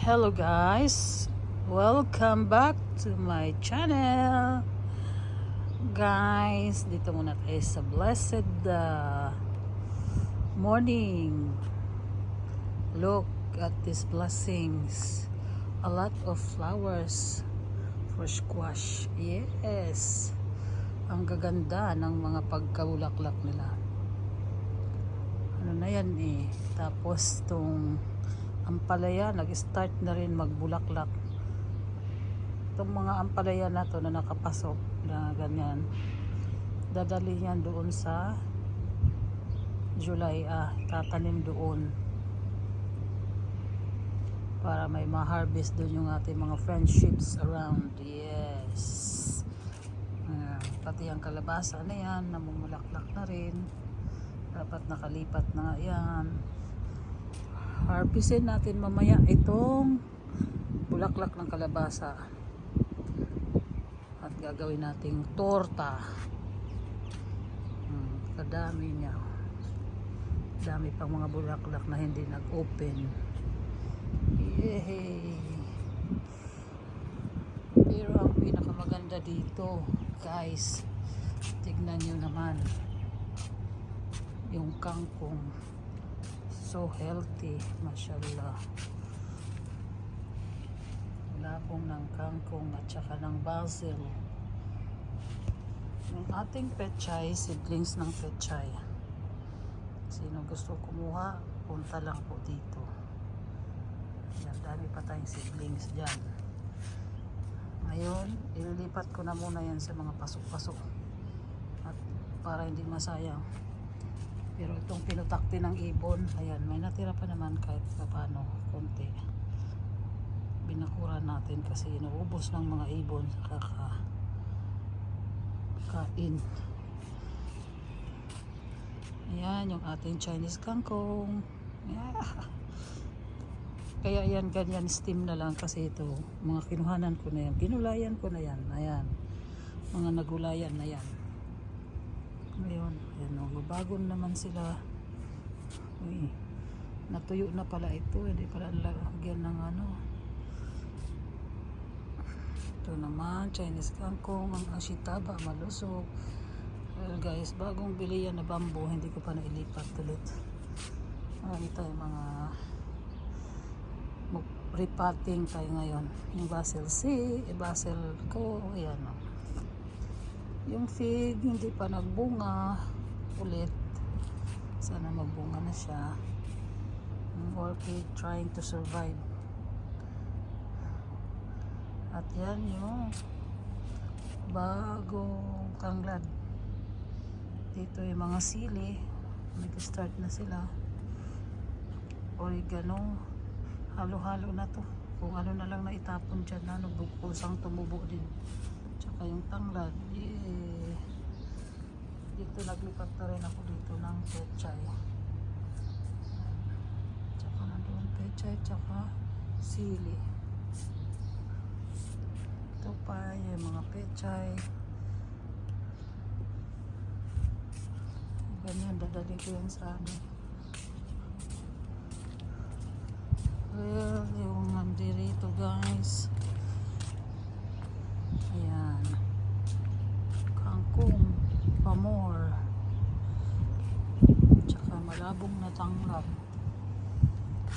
Hello guys, welcome back to my channel. Guys, dito muna tayo sa blessed morning. Look at these blessings. A lot of flowers for squash. Yes, ang gaganda ng mga pagkabulaklak nila. Ano na yan eh. Tapos tong ampalaya, nag-start na rin magbulaklak. Itong mga ampalaya na to na nakapasok na ganyan, dadali yan doon sa July, tatanim doon para may ma-harvest doon yung ating mga friendships around. Yes, pati ang kalabasa na yan namumulaklak na rin, dapat nakalipat na nga yan. Harvestin natin mamaya itong bulaklak ng kalabasa at gagawin nating torta. Kadami niya, dami pang mga bulaklak na hindi nag-open. Yay! Pero ang pinakamaganda dito guys, tignan nyo naman yung kangkong. So healthy, mashallah. Labong ng kangkong at saka ng basil. Yung ating pechay, seedlings ng pechay. Sino gusto kumuha, punta lang po dito. Yan, dami pa tayong seedlings dyan. Ngayon, ililipat ko na muna yan sa mga pasok-pasok at para hindi masayang. Pero itong pinutakti ng ibon, ayan, may natira pa naman kahit paano, konti. Binakura natin kasi inuubos ng mga ibon sa kakain. Ayan, yung ating Chinese kangkong. Yeah. Kaya yan, ganyan, steam na lang kasi ito, mga kinuhanan ko na yan. Ginulayan ko na yan, ayan. Mga nagulayan na yan. Ngayon, ayan o, bago naman sila. Uy, natuyo na pala ito, hindi pala lagyan ng ano. Ito naman, Chinese kangkong, ang ashitaba, malusog. Well guys, bagong bili yan na bamboo, hindi ko pa nailipat ulit. Marami tayo mga repotting tayo ngayon. Yung basil basil ko, ayan o. Yung fig hindi pa nagbunga ulit, sana magbunga na siya. Yung orchid trying to survive. At yan yung bagong tanglad. Dito yung mga sili, nag-start na sila. Oregano, halo-halo na to. Kung ano na lang na itapon dyan na, kusang tumubo din. Tsaka yung tanglad, dito naglipat na rin ako dito ng pechay. Tsaka nandun pechay, tsaka sili. Ito pa yung mga pechay. Ganyan, dadali ko yan sa amin. Well, yung nandirito guys, ayan, kangkong, pamor, tsaka malabong na tanglad,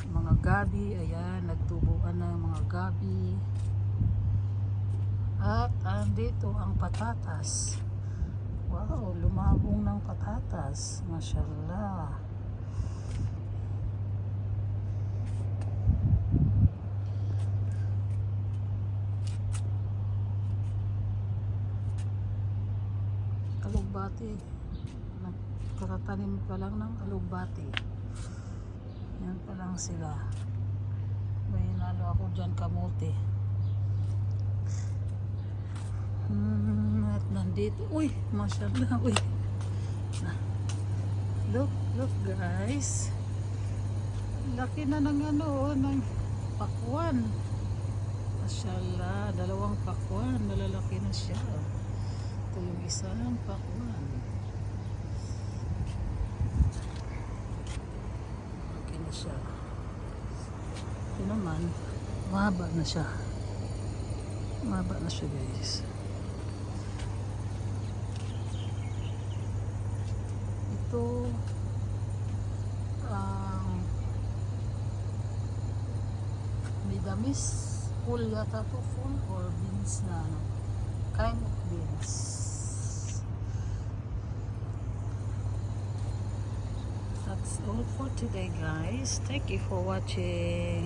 mga gabi, ayan, nagtubuan na mga gabi. At andito ang patatas. Wow, lumabong ng patatas, mashallah. Alugbati, nagkatanim pa lang ng alugbati. Yan pa lang sila. May nalo ako dyan kamote. At nandito, uy, mashallah, uy. Look guys, laki na ng ano, ng pakwan. Mashallah, dalawang pakwan, nalalaki na siya. Ito yung isang pakwan. Laki na siya. Ito naman, Mahaba na siya. Mahaba na siya, guys. Ito ang Vietnamese full yata to, full or beans na ano, kind of beans. That's all for today, guys. Thank you for watching.